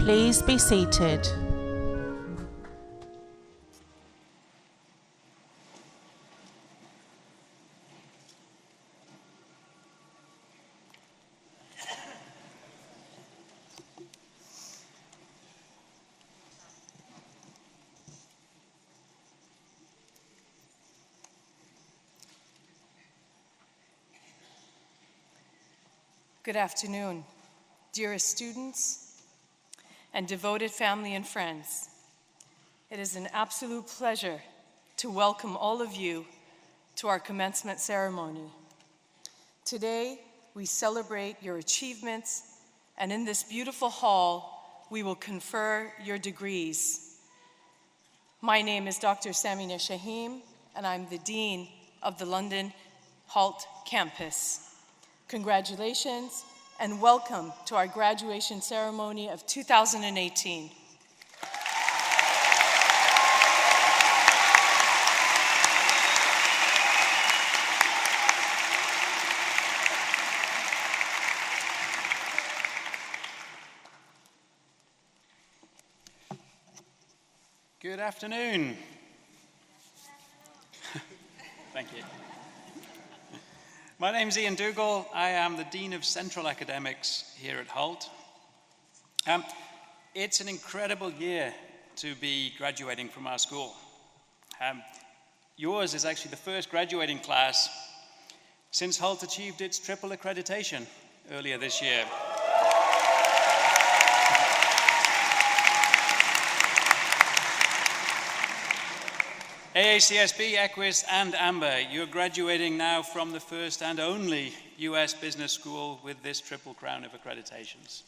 Please be seated. Good afternoon, dearest students and devoted family and friends. It is an absolute pleasure to welcome all of you to our commencement ceremony. Today, we celebrate your achievements, and in this beautiful hall, we will confer your degrees. My name is Dr. Samina Shaheen, and I'm the Dean of the London Hult campus. Congratulations and welcome to our graduation ceremony of 2018. Good afternoon. Thank you. My name is Ian Dougal. I am the Dean of Central Academics here at Hult. It's an incredible year to be graduating from our school. Yours is actually the first graduating class since Hult achieved its triple accreditation earlier this year. AACSB, Equus, and Amber, you're graduating now from the first and only US business school with this triple crown of accreditations.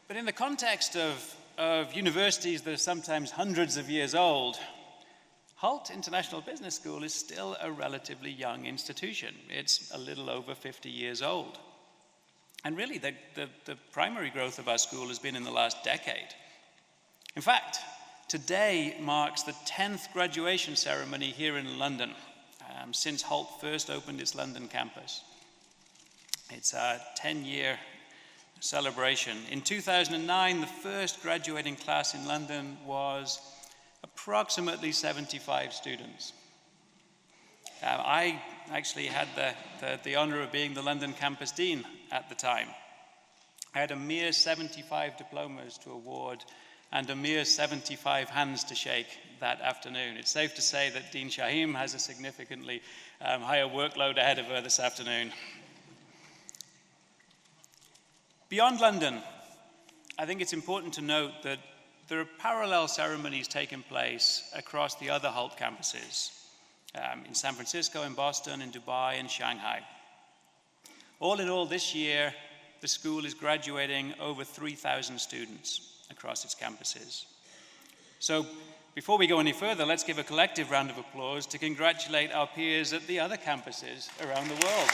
But in the context of universities that are sometimes hundreds of years old, Hult International Business School is still a relatively young institution. It's a little over 50 years old. And really, the primary growth of our school has been in the last decade. In fact, today marks the 10th graduation ceremony here in London, since Hult first opened its London campus. It's a 10-year celebration. In 2009, the first graduating class in London was approximately 75 students. I actually had the honor of being the London campus dean at the time. I had a mere 75 diplomas to award and a mere 75 hands to shake that afternoon. It's safe to say that Dean Shaheen has a significantly higher workload ahead of her this afternoon. Beyond London, I think it's important to note that there are parallel ceremonies taking place across the other Hult campuses. In San Francisco, in Boston, in Dubai, and Shanghai. All in all, this year, the school is graduating over 3,000 students across its campuses. So, before we go any further, let's give a collective round of applause to congratulate our peers at the other campuses around the world.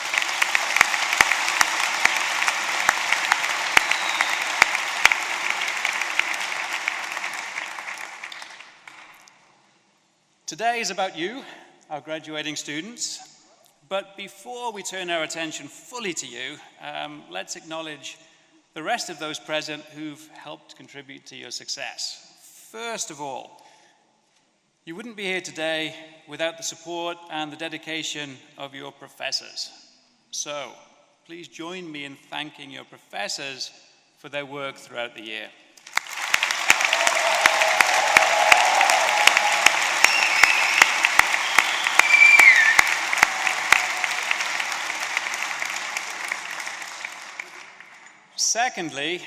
Today is about you, our graduating students, but before we turn our attention fully to you, let's acknowledge the rest of those present who've helped contribute to your success. First of all, you wouldn't be here today without the support and the dedication of your professors. So, please join me in thanking your professors for their work throughout the year. Secondly,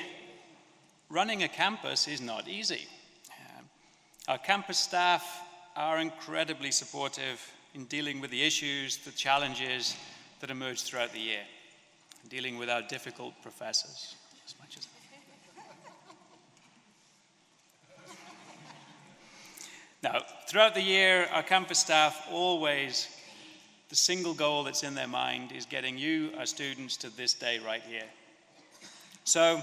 running a campus is not easy. Our campus staff are incredibly supportive in dealing with the issues, the challenges that emerge throughout the year, dealing with our difficult professors as much as Now, throughout the year, our campus staff always, the single goal that's in their mind is getting you, our students, to this day right here. So,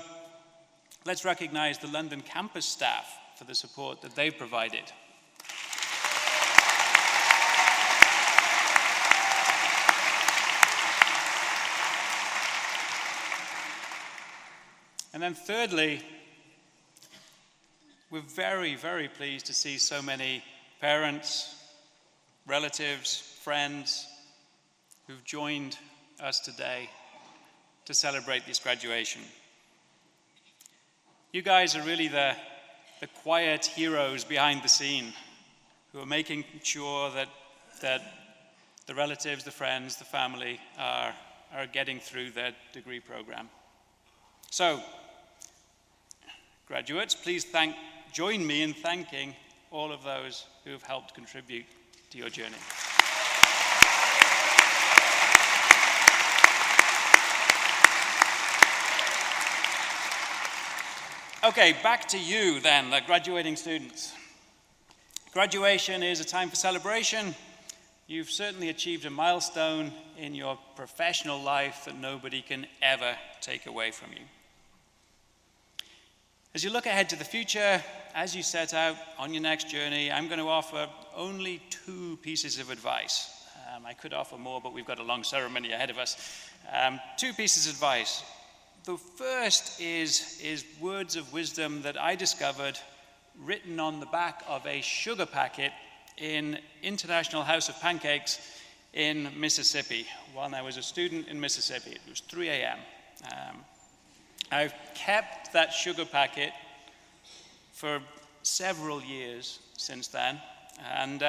let's recognize the London campus staff for the support that they've provided. And then thirdly, we're very, very pleased to see so many parents, relatives, friends who've joined us today to celebrate this graduation. You guys are really the quiet heroes behind the scene who are making sure that the relatives, the friends, the family are getting through their degree program. So, graduates, please join me in thanking all of those who have helped contribute to your journey. Okay, back to you then, the graduating students. Graduation is a time for celebration. You've certainly achieved a milestone in your professional life that nobody can ever take away from you. As you look ahead to the future, as you set out on your next journey, I'm going to offer only 2 pieces of advice. I could offer more, but we've got a long ceremony ahead of us. 2 pieces of advice. The first is words of wisdom that I discovered written on the back of a sugar packet in International House of Pancakes in Mississippi when I was a student in Mississippi. It was 3 a.m. I've kept that sugar packet for several years since then, and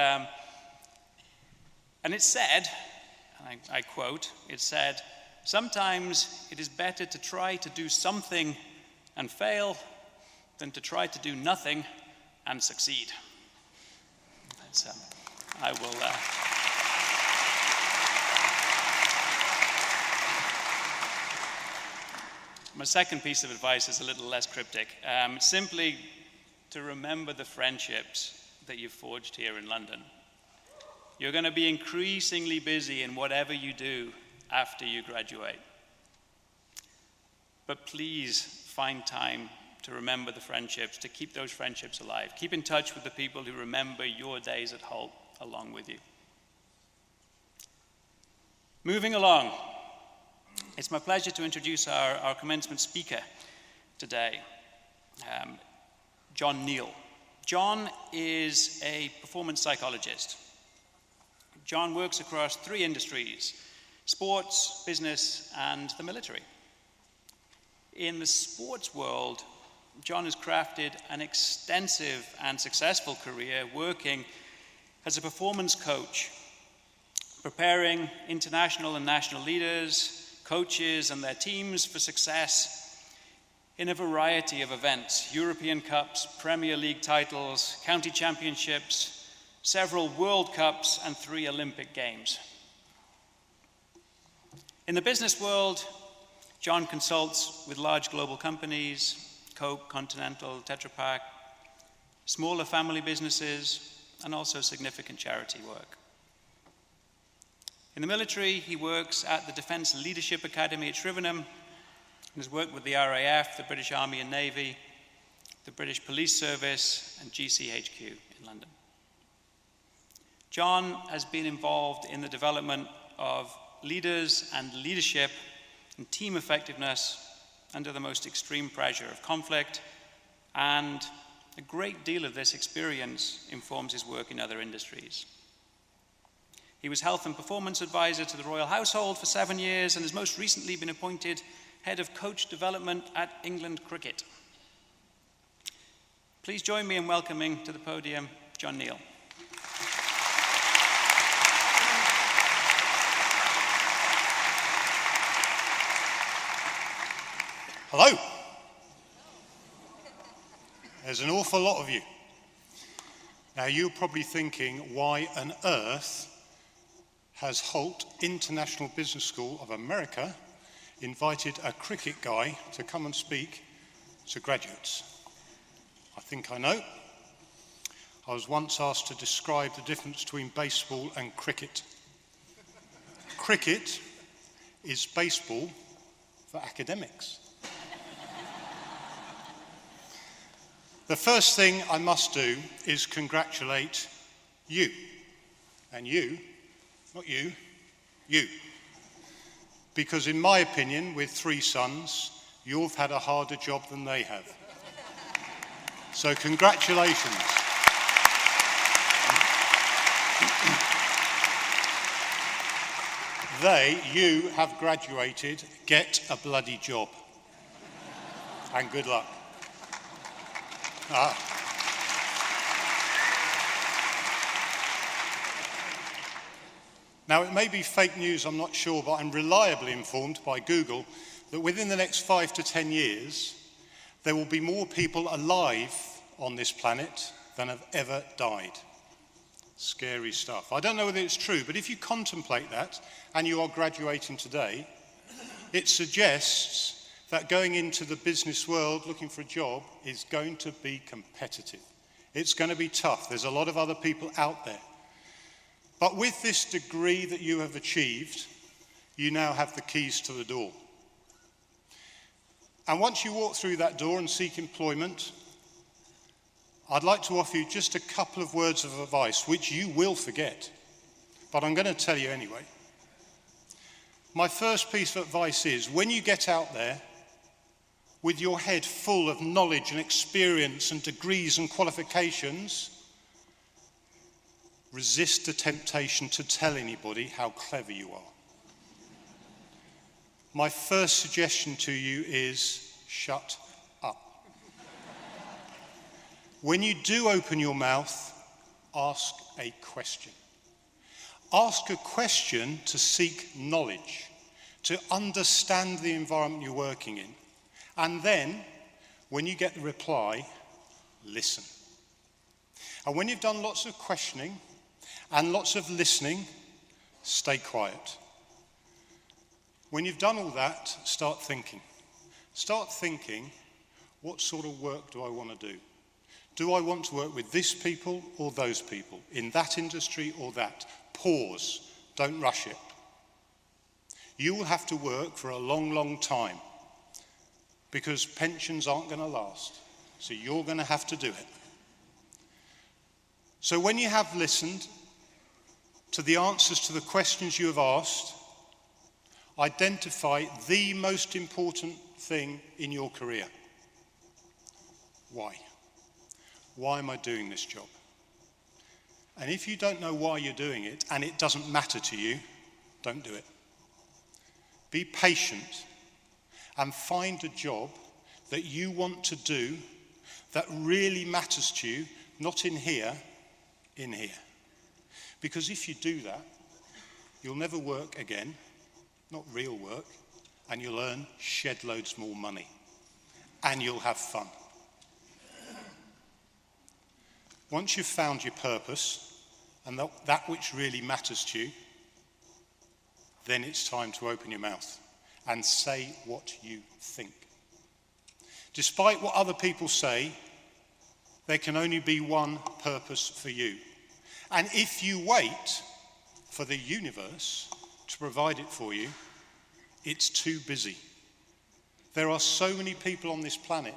it said, and I quote, it said, "Sometimes it is better to try to do something and fail than to try to do nothing and succeed." I will... My second piece of advice is a little less cryptic. Simply to remember the friendships that you've forged here in London. You're going to be increasingly busy in whatever you do after you graduate. But please find time to remember the friendships, to keep those friendships alive. Keep in touch with the people who remember your days at Hult along with you. Moving along, it's my pleasure to introduce our commencement speaker today, John Neal. John is a performance psychologist. John works across 3 industries: sports, business, and the military. In the sports world, John has crafted an extensive and successful career working as a performance coach, preparing international and national leaders, coaches, and their teams for success in a variety of events: European Cups, Premier League titles, county championships, several World Cups, and 3 Olympic Games. In the business world, John consults with large global companies, Coke, Continental, Tetra Pak, smaller family businesses, and also significant charity work. In the military, he works at the Defence Leadership Academy at Shrivenham and has worked with the RAF, the British Army and Navy, the British Police Service, and GCHQ in London. John has been involved in the development of leaders and leadership and team effectiveness under the most extreme pressure of conflict, and a great deal of this experience informs his work in other industries. He was health and performance advisor to the Royal Household for 7 years and has most recently been appointed head of coach development at England Cricket. Please join me in welcoming to the podium John Neal. Hello. There's an awful lot of you. Now you're probably thinking, why on earth has Hult International Business School of America invited a cricket guy to come and speak to graduates? I think I know. I was once asked to describe the difference between baseball and cricket. Cricket is baseball for academics. The first thing I must do is congratulate you. And you, not you, you. Because in my opinion, with 3 sons you've had a harder job than they have. So congratulations. You have graduated, get a bloody job. And good luck. Now, it may be fake news, I'm not sure, but I'm reliably informed by Google that within the next 5 to 10 years, there will be more people alive on this planet than have ever died. Scary stuff. I don't know whether it's true, but if you contemplate that and you are graduating today, it suggests that going into the business world looking for a job is going to be competitive. It's going to be tough. There's a lot of other people out there. But with this degree that you have achieved, you now have the keys to the door. And once you walk through that door and seek employment, I'd like to offer you just a couple of words of advice, which you will forget, but I'm going to tell you anyway. My first piece of advice is, when you get out there with your head full of knowledge and experience and degrees and qualifications, resist the temptation to tell anybody how clever you are. My first suggestion to you is shut up. When you do open your mouth, ask a question. Ask a question to seek knowledge, to understand the environment you're working in. And then, when you get the reply, listen. And when you've done lots of questioning and lots of listening, stay quiet. When you've done all that, start thinking. Start thinking, what sort of work do I want to do? Do I want to work with this people or those people? In that industry or that? Pause. Don't rush it. You will have to work for a long, long time because pensions aren't going to last. So you're going to have to do it. So when you have listened to the answers to the questions you have asked, identify the most important thing in your career. Why? Why am I doing this job? And if you don't know why you're doing it, and it doesn't matter to you, don't do it. Be patient and find a job that you want to do that really matters to you, not in here, in here. Because if you do that, you'll never work again, not real work, and you'll earn shed loads more money. And you'll have fun. Once you've found your purpose and that which really matters to you, then it's time to open your mouth and say what you think. Despite what other people say, there can only be one purpose for you. And if you wait for the universe to provide it for you, it's too busy. There are so many people on this planet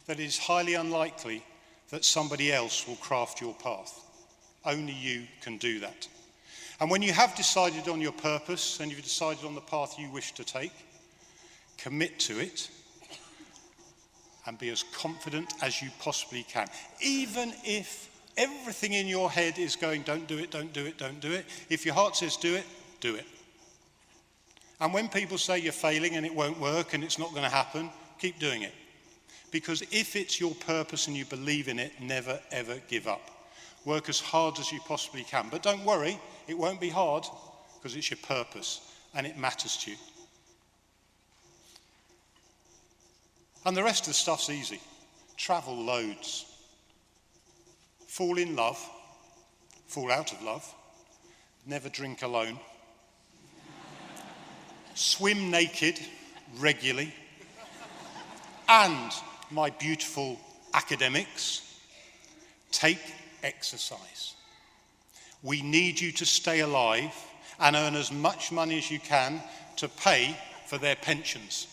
that it is highly unlikely that somebody else will craft your path. Only you can do that. And when you have decided on your purpose and you've decided on the path you wish to take, commit to it and be as confident as you possibly can. Even if everything in your head is going, don't do it, don't do it, don't do it. If your heart says do it, do it. And when people say you're failing and it won't work and it's not going to happen, keep doing it. Because if it's your purpose and you believe in it, never ever give up. Work as hard as you possibly can. But don't worry, it won't be hard because it's your purpose and it matters to you. And the rest of the stuff's easy. Travel loads. Fall in love. Fall out of love. Never drink alone. Swim naked regularly. And my beautiful academics, take exercise. We need you to stay alive and earn as much money as you can to pay for their pensions.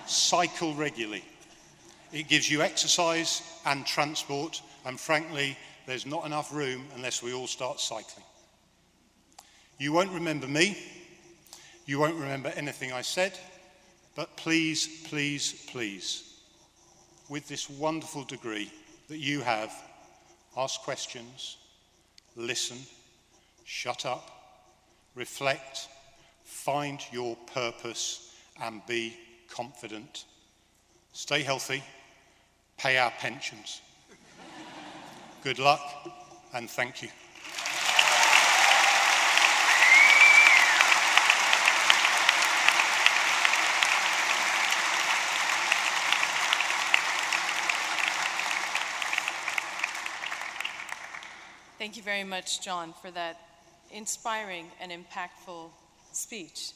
Cycle regularly. It gives you exercise and transport, and frankly, there's not enough room unless we all start cycling. You won't remember me. You won't remember anything I said. But please, please, please, with this wonderful degree that you have, ask questions, listen, shut up, reflect, find your purpose, and be confident. Stay healthy, pay our pensions. Good luck, and thank you. Thank you very much, John, for that inspiring and impactful speech.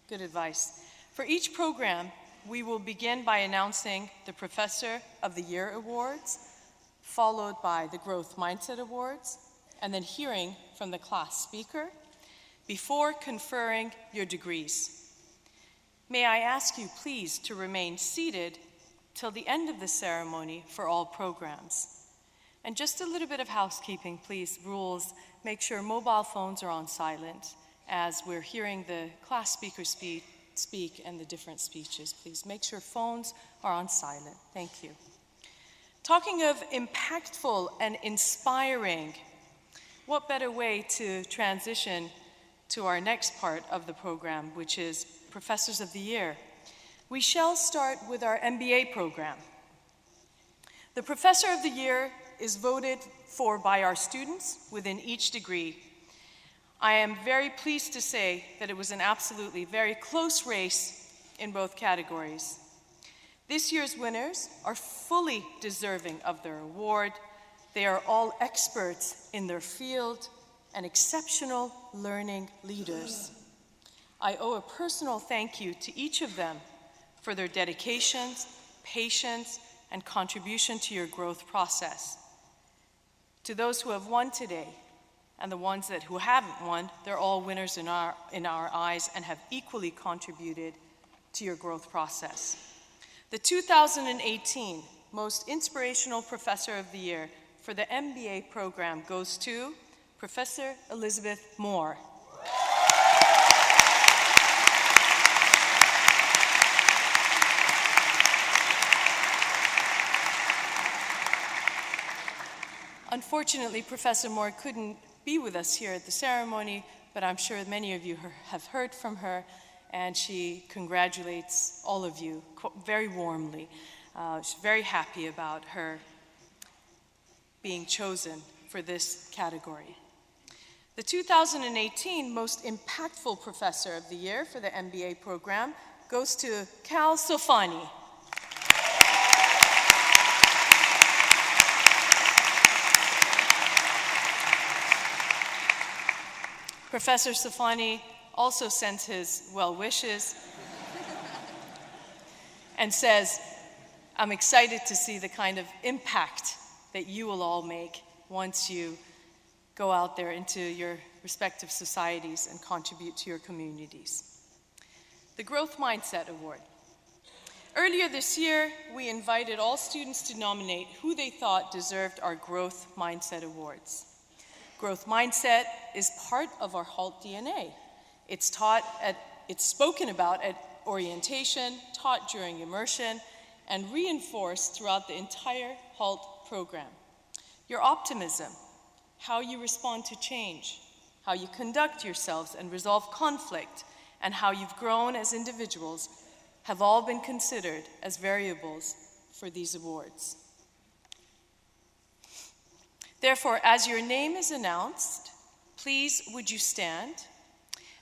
Good advice. For each program, we will begin by announcing the Professor of the Year Awards, followed by the Growth Mindset Awards, and then hearing from the class speaker before conferring your degrees. May I ask you please to remain seated till the end of the ceremony for all programs. And just a little bit of housekeeping, please, rules. Make sure mobile phones are on silent as we're hearing the class speaker speak and the different speeches. Please make sure phones are on silent. Thank you. Talking of impactful and inspiring, what better way to transition to our next part of the program, which is Professors of the Year. We shall start with our MBA program. The Professor of the Year is voted for by our students within each degree. I am very pleased to say that it was an absolutely very close race in both categories. This year's winners are fully deserving of their award. They are all experts in their field and exceptional learning leaders. I owe a personal thank you to each of them for their dedication, patience, and contribution to your growth process. To those who have won today, and the ones who haven't won, they're all winners in our eyes and have equally contributed to your growth process. The 2018 Most Inspirational Professor of the Year for the MBA program goes to Professor Elizabeth Moore. Unfortunately, Professor Moore couldn't be with us here at the ceremony, but I'm sure many of you have heard from her, and she congratulates all of you very warmly. She's very happy about her being chosen for this category. The 2018 Most Impactful Professor of the Year for the MBA program goes to Cal Sofani. Professor Sofani also sends his well wishes and says, I'm excited to see the kind of impact that you will all make once you go out there into your respective societies and contribute to your communities. The Growth Mindset Award. Earlier this year, we invited all students to nominate who they thought deserved our Growth Mindset Awards. Growth mindset is part of our Hult DNA. It's spoken about at orientation, taught during immersion, and reinforced throughout the entire Hult program. Your optimism, how you respond to change, how you conduct yourselves and resolve conflict, and how you've grown as individuals have all been considered as variables for these awards. Therefore, as your name is announced, please would you stand,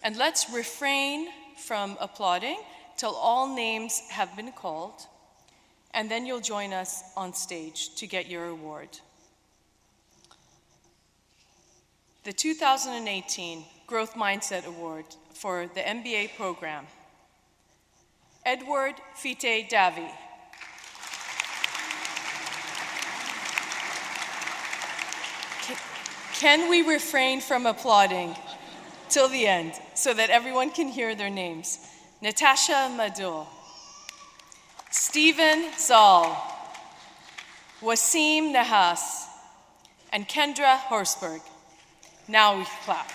and let's refrain from applauding till all names have been called, and then you'll join us on stage to get your award. The 2018 Growth Mindset Award for the MBA program. Edward Fite Davi. Can we refrain from applauding till the end so that everyone can hear their names? Natasha Madul, Stephen Zoll, Wasim Nahas, and Kendra Horsberg. Now we clap.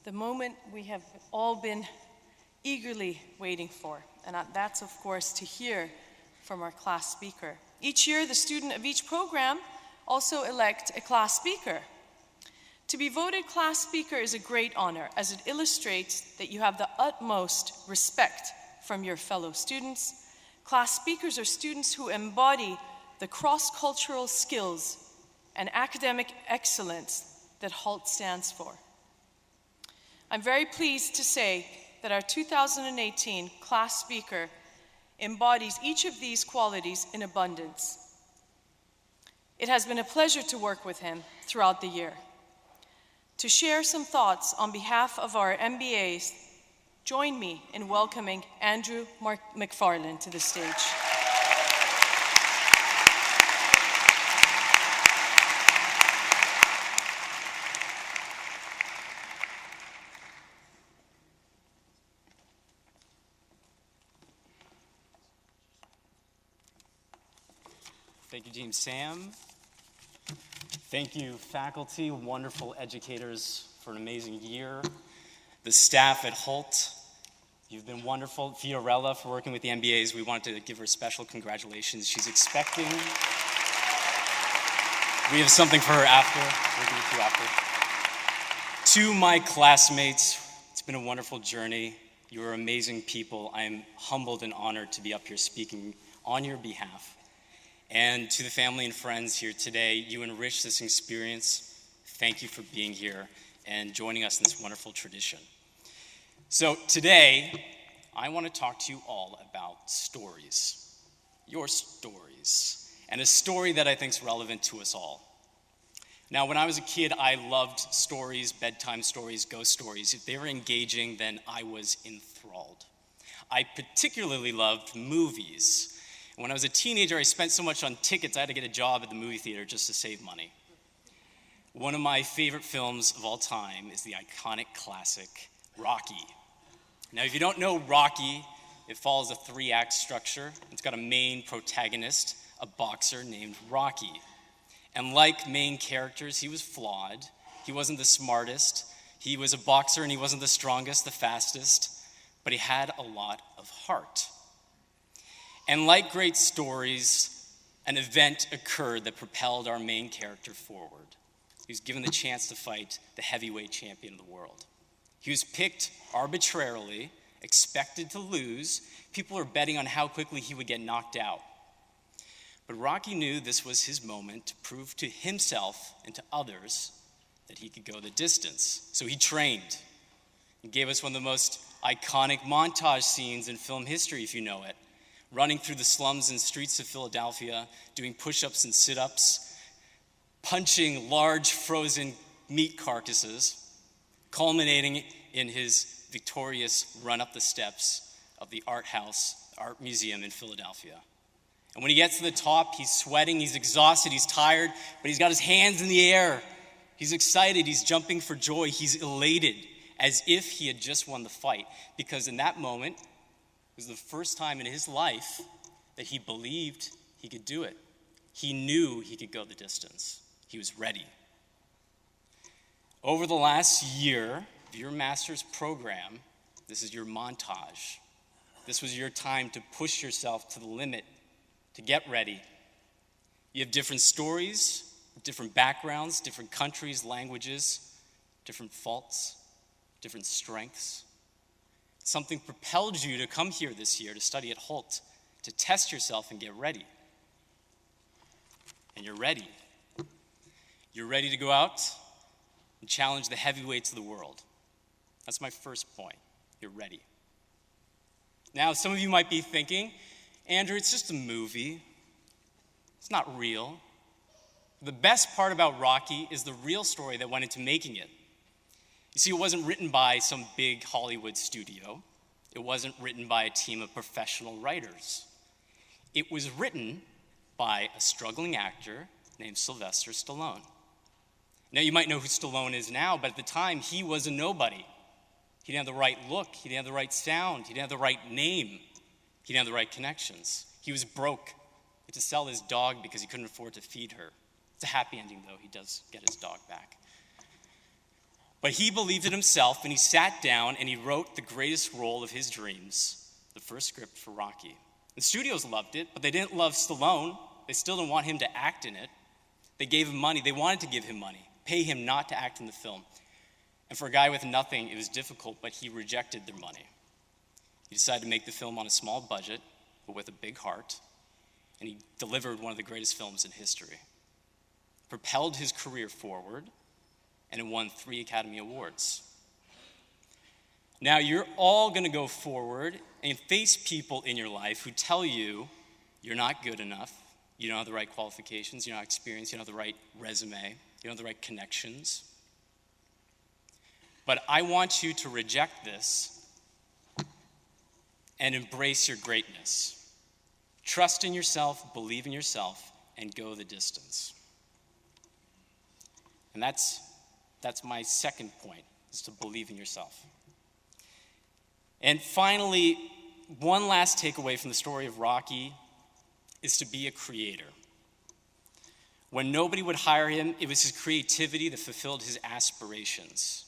the moment we have all been eagerly waiting for, and that's, of course, to hear from our class speaker. Each year, the student of each program also elect a class speaker. To be voted class speaker is a great honor, as it illustrates that you have the utmost respect from your fellow students. Class speakers are students who embody the cross-cultural skills and academic excellence that Hult stands for. I'm very pleased to say that our 2018 class speaker embodies each of these qualities in abundance. It has been a pleasure to work with him throughout the year. To share some thoughts on behalf of our MBAs, join me in welcoming Andrew McFarland to the stage. Thank you, Dean Sam. Thank you, faculty, wonderful educators, for an amazing year. The staff at Hult, you've been wonderful. Fiorella for working with the MBAs. We wanted to give her special congratulations. She's expecting. We have something for her after. We'll give it to you after. To my classmates, it's been a wonderful journey. You are amazing people. I am humbled and honored to be up here speaking on your behalf. And to the family and friends here today, you enrich this experience. Thank you for being here and joining us in this wonderful tradition. So today, I want to talk to you all about stories, your stories, and a story that I think is relevant to us all. Now, when I was a kid, I loved stories, bedtime stories, ghost stories. If they were engaging, then I was enthralled. I particularly loved movies. When I was a teenager, I spent so much on tickets, I had to get a job at the movie theater just to save money. One of my favorite films of all time is the iconic classic, Rocky. Now, if you don't know Rocky, it follows a 3-act structure. It's got a main protagonist, a boxer named Rocky. And like main characters, he was flawed. He wasn't the smartest. He was a boxer and he wasn't the strongest, the fastest, but he had a lot of heart. And like great stories, an event occurred that propelled our main character forward. He was given the chance to fight the heavyweight champion of the world. He was picked arbitrarily, expected to lose. People were betting on how quickly he would get knocked out. But Rocky knew this was his moment to prove to himself and to others that he could go the distance. So he trained. He gave us one of the most iconic montage scenes in film history, if you know it. Running through the slums and streets of Philadelphia, doing push-ups and sit-ups, punching large frozen meat carcasses, culminating in his victorious run up the steps of the art museum in Philadelphia. And when he gets to the top, he's sweating, he's exhausted, he's tired, but he's got his hands in the air. He's excited, he's jumping for joy, he's elated, as if he had just won the fight. Because in that moment, it was the first time in his life that he believed he could do it. He knew he could go the distance. He was ready. Over the last year of your master's program, this is your montage. This was your time to push yourself to the limit, to get ready. You have different stories, different backgrounds, different countries, languages, different faults, different strengths. Something propelled you to come here this year to study at Hult, to test yourself and get ready. And you're ready. You're ready to go out and challenge the heavyweights of the world. That's my first point. You're ready. Now, some of you might be thinking, Andrew, it's just a movie. It's not real. The best part about Rocky is the real story that went into making it. You see, it wasn't written by some big Hollywood studio. It wasn't written by a team of professional writers. It was written by a struggling actor named Sylvester Stallone. Now, you might know who Stallone is now, but at the time, he was a nobody. He didn't have the right look. He didn't have the right sound. He didn't have the right name. He didn't have the right connections. He was broke. He had to sell his dog because he couldn't afford to feed her. It's a happy ending, though. He does get his dog back. But he believed in himself, and he sat down and he wrote the greatest role of his dreams, the first script for Rocky. The studios loved it, but they didn't love Stallone. They still didn't want him to act in it. They gave him money. They wanted to give him money, pay him not to act in the film. And for a guy with nothing, it was difficult, but he rejected their money. He decided to make the film on a small budget, but with a big heart, and he delivered one of the greatest films in history. Propelled his career forward, and it won 3 Academy Awards. Now, you're all going to go forward and face people in your life who tell you you're not good enough, you don't have the right qualifications, you don't have experience, you don't have the right resume, you don't have the right connections. But I want you to reject this and embrace your greatness. Trust in yourself, believe in yourself, and go the distance. And that's my second point, is to believe in yourself. And finally, one last takeaway from the story of Rocky is to be a creator. When nobody would hire him, it was his creativity that fulfilled his aspirations.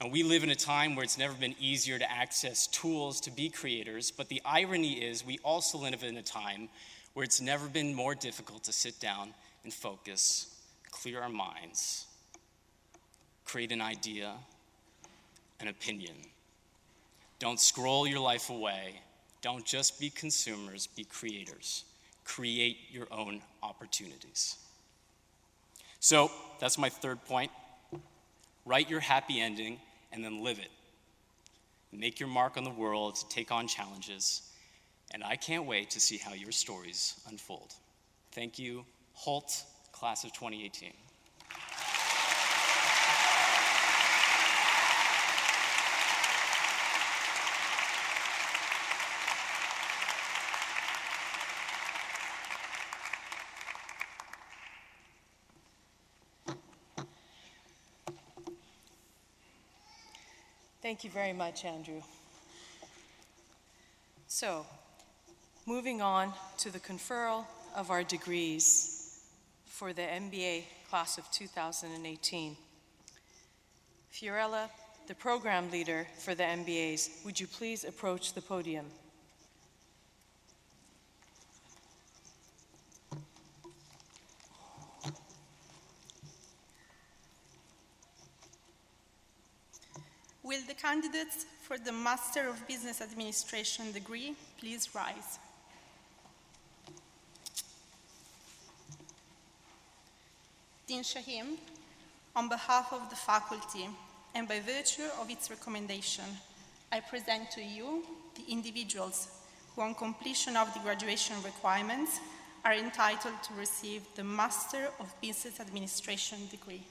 And we live in a time where it's never been easier to access tools to be creators, but the irony is we also live in a time where it's never been more difficult to sit down and focus, clear our minds, create an idea, an opinion. Don't scroll your life away. Don't just be consumers, be creators. Create your own opportunities. So that's my third point. Write your happy ending and then live it. Make your mark on the world, take on challenges, and I can't wait to see how your stories unfold. Thank you, Hult, class of 2018. Thank you very much, Andrew. So, moving on to the conferral of our degrees for the MBA class of 2018. Fiorella, the program leader for the MBAs, would you please approach the podium? Will the candidates for the Master of Business Administration degree please rise? Dean Shahim, on behalf of the faculty and by virtue of its recommendation, I present to you the individuals who, on completion of the graduation requirements, are entitled to receive the Master of Business Administration degree.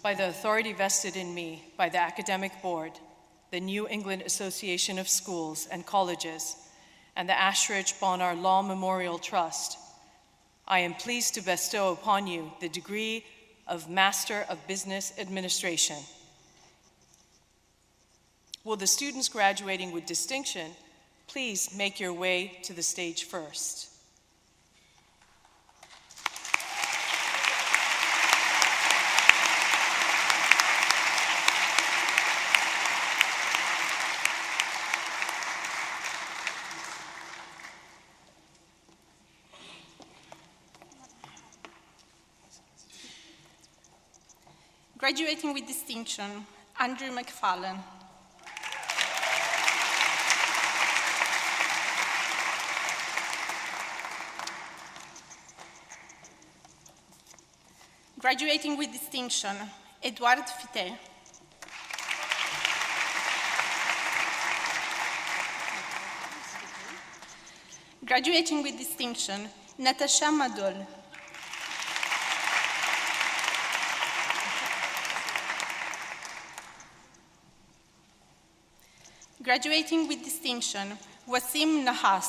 By the authority vested in me by the Academic Board, the New England Association of Schools and Colleges, and the Ashridge Bonar Law Memorial Trust, I am pleased to bestow upon you the degree of Master of Business Administration. Will the students graduating with distinction please make your way to the stage first? Graduating with distinction, Andrew McFarlane. Graduating with distinction, Edouard Fité. Graduating with distinction, Natasha Madol. Graduating with distinction, Wasim Nahas.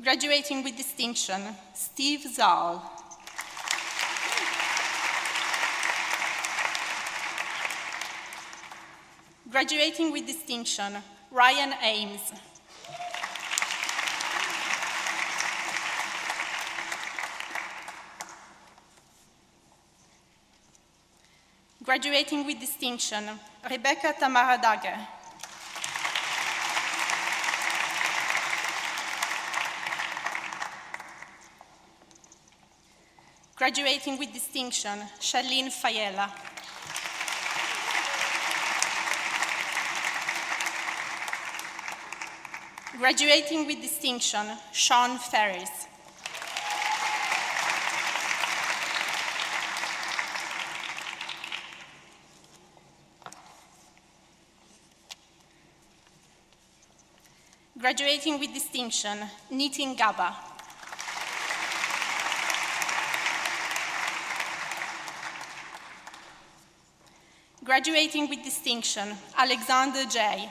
Graduating with distinction, Steve Zahl. Graduating with distinction, Ryan Ames. Graduating with distinction, Rebecca Tamara Dagge. Graduating with distinction, Charlene Fayella. Graduating with distinction, Sean Ferris. Graduating with distinction, Nitin Gaba. Graduating with distinction, Alexander J.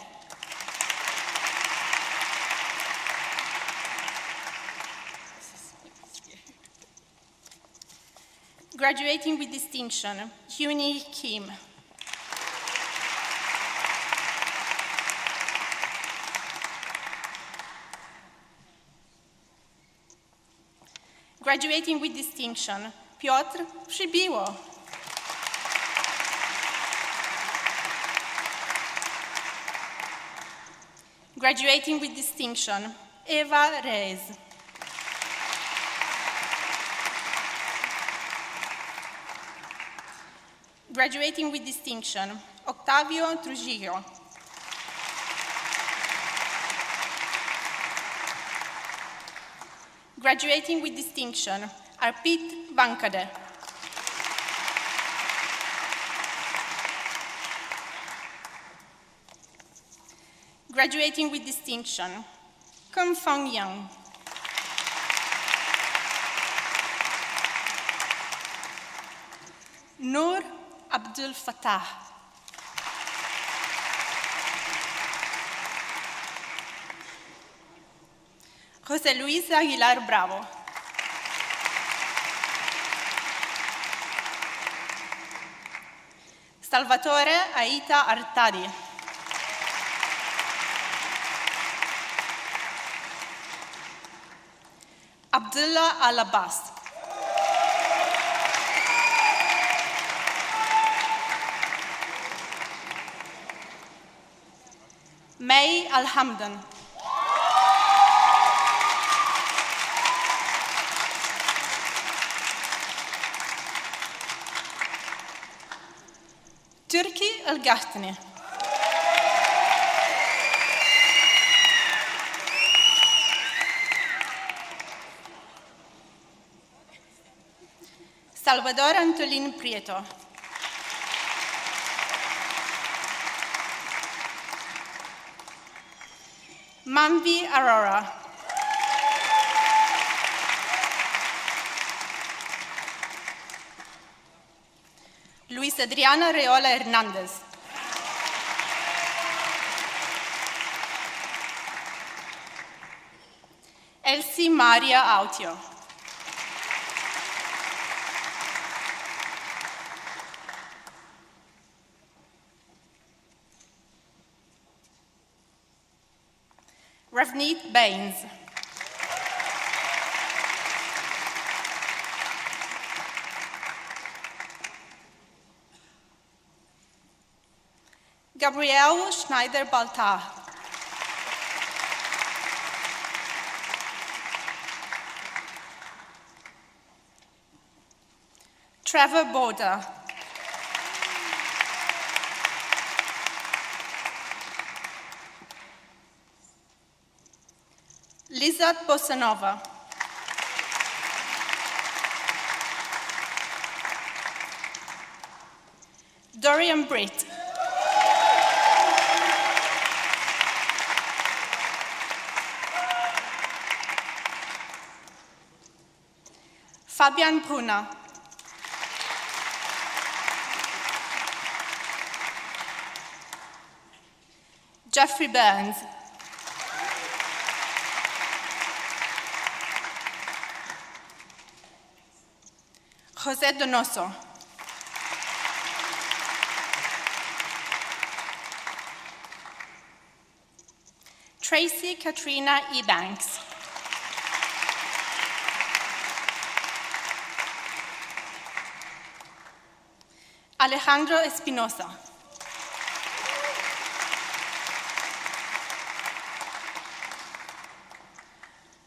Graduating with distinction, Hyuni Kim. Graduating with distinction, Piotr Przybiło. Graduating with distinction, Eva Reyes. Graduating with distinction, Octavio Trujillo. Graduating with distinction, Arpit Vankade. Graduating with distinction, Kum Fong Young. Noor Abdul Fattah. José Luis Aguilar Bravo. Salvatore Aita Artadi. Abdullah Al-Abbas. May Al-Hamdan. Turki Al-Gahtani. Salvador Antolin Prieto. Manvi Arora. Luis Adriana Reola Hernandez. Elsie Maria Autio. Ravneet Baines. Gabrielle Schneider-Baltar. Trevor Border. Lizard Bosanova. Dorian Britt. Fabian Brunner. Jeffrey Burns. José Donoso. Tracy Katrina Ebanks. Alejandro Espinosa.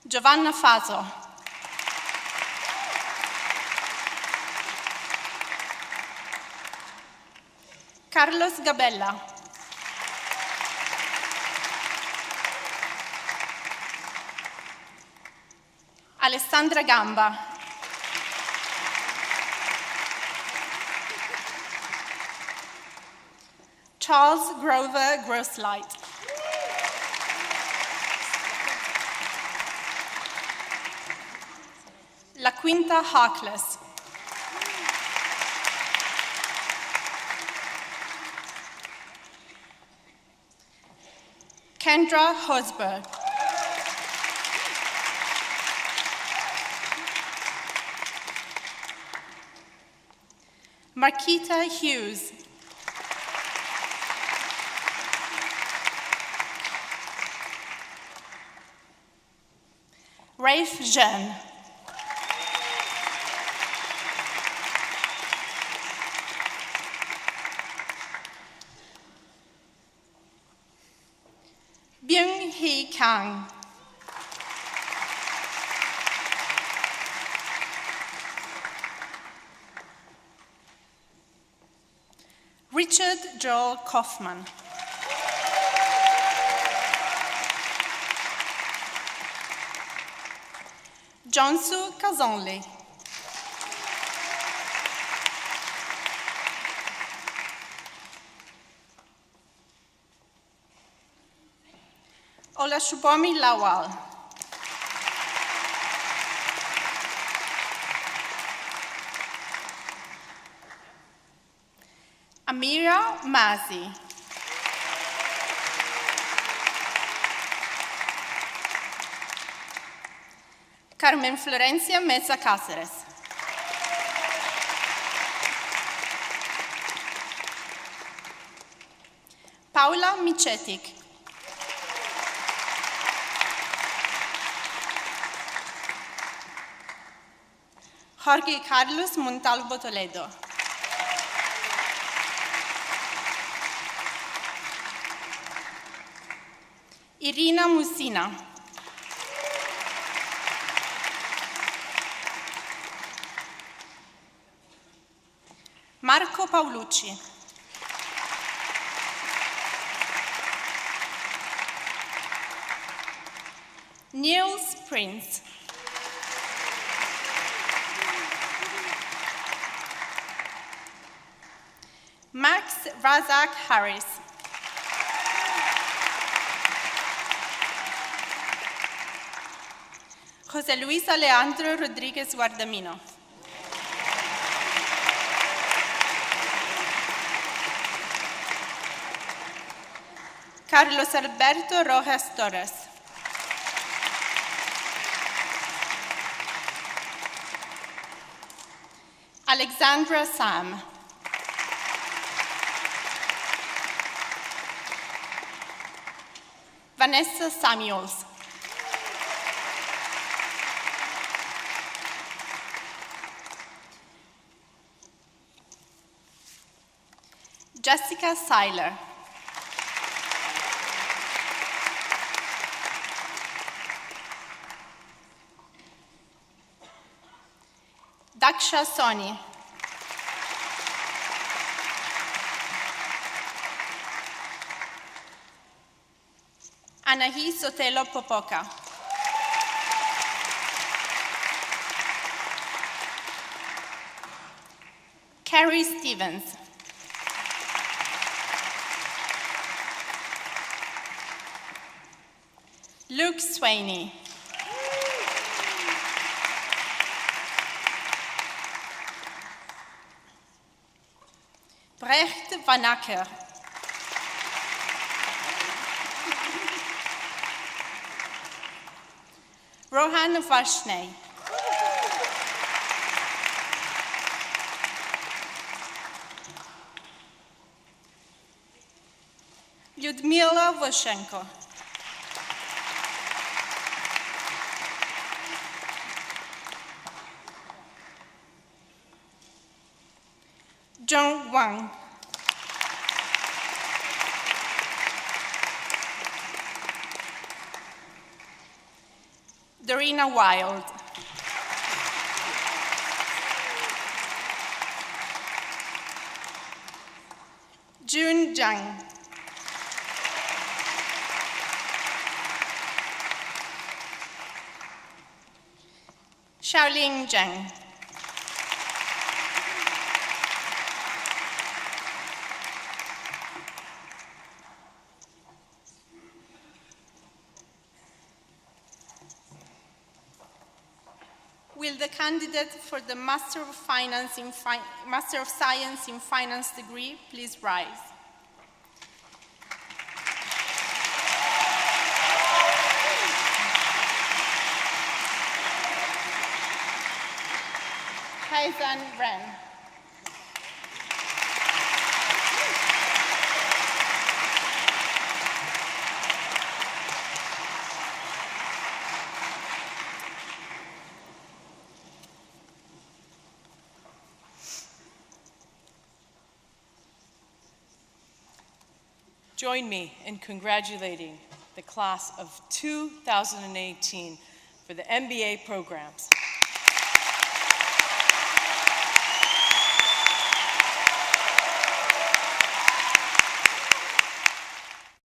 Giovanna Faso. Carlos Gabella. Alessandra Gamba. Charles Grover Grosslight. La Quinta Harkless. Kendra Hosberg. Marquita Hughes. Rafe Jean. Byung-hee Kang. Richard Joel Kaufman. Jonsu Kazonli. Olashubomi Lawal. Amira Mazi. Carmen Florencia Mesa Cáceres. Paula Micetic. Jorge Carlos Montalvo Toledo. Irina Musina. Marco Paolucci. Niels Prince. Max Razak Harris. José Luis Alejandro Rodríguez Guardamino. Carlos Alberto Rojas Torres. Alexandra Sam. Vanessa Samuels. Jessica Seiler. Daksha Soni. Anahi Sotelo Popoca. Carrie Stevens. Luke Swaney. Brecht Van Acker. Rohan Vashney. Lyudmila Voshenko. Zhong Wang. Dorina Wild. Jun Zhang. Xiaoling Zhang. Will the candidate for the Master of Science in Finance degree please rise? Haizan Ren. Join me in congratulating the class of 2018 for the MBA programs.